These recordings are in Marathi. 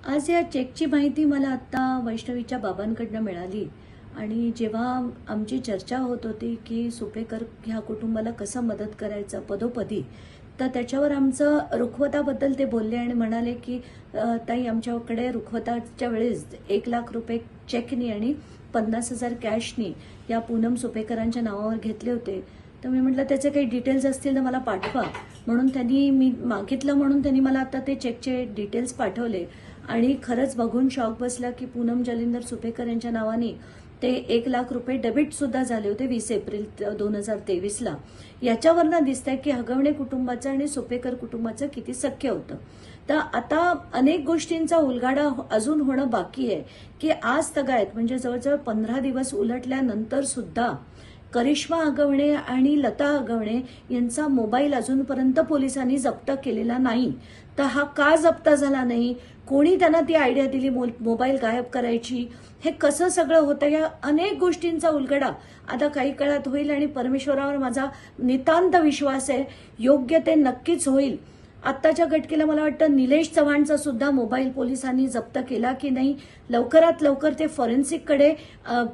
आज या चेकची माहिती मला आता वैष्णवीच्या बाबांकडनं मिळाली आणि जेव्हा आमची चर्चा होत होती की सुपेकर ह्या कुटुंबाला कसं मदत करायचं पदोपदी, तर त्याच्यावर आमचं रुखवताबद्दल ते बोलले आणि म्हणाले की ताई आमच्याकडे रुखवताच्या वेळेस 1,00,000 रुपये चेकनी आणि 50,000 कॅशनी या पूनम सुपेकरांच्या नावावर घेतले होते. तर मी म्हटलं त्याचे काही डिटेल्स असतील तर मला पाठवा, म्हणून मी मागितलं म्हणून त्यांनी मला आता ते चेकचे डिटेल्स पाठवले आणि खरंच बघून शॉक बसला की पूनम जालिंदर सुपेकर यांच्या नावाने ते 1,00,000 रुपये डेबिट सुद्धा झाले होते 20 एप्रिल 2023ला. याच्यावरनं दिसतंय की हगवणे कुटुंबाचं आणि सुपेकर कुटुंबाचं किती सख्य होतं. तर आता अनेक गोष्टींचा उलगाडा अजून होणं बाकी आहे की आज तगायत म्हणजे जवळजवळ 15 दिवस उलटल्यानंतर सुद्धा करिश्मा हगवणे आणि लता हगवणे यांचा मोबाईल अजूनपर्यंत पोलिसांनी जप्त केलेला नाही. तर हा का जप्त झाला नाही, कोणी त्यांना ती आयडिया दिली मोबाईल गायब करायची, हे कसं सगळं होतं, या अनेक गोष्टींचा उलगडा आता काही काळात होईल आणि परमेश्वरावर माझा नितांत विश्वास आहे, योग्य ते नक्कीच होईल. आत्ताच्या घटकेला मला वाटतं निलेश चव्हाणचा सुद्धा मोबाईल पोलिसांनी जप्त केला की नाही, लवकरात लवकर ते फॉरेन्सिककडे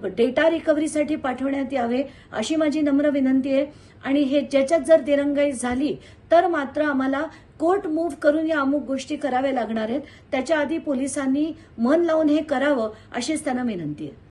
डेटा रिकव्हरीसाठी पाठवण्यात यावे अशी माझी नम्र विनंती आहे. आणि हे ज्याच्यात जर दिरंगाई झाली तर मात्र आम्हाला कोर्ट मूव्ह करून या अमुक गोष्टी कराव्या लागणार आहेत. त्याच्या आधी पोलिसांनी मन लावून हे करावं अशीच त्यांना विनंती आहे.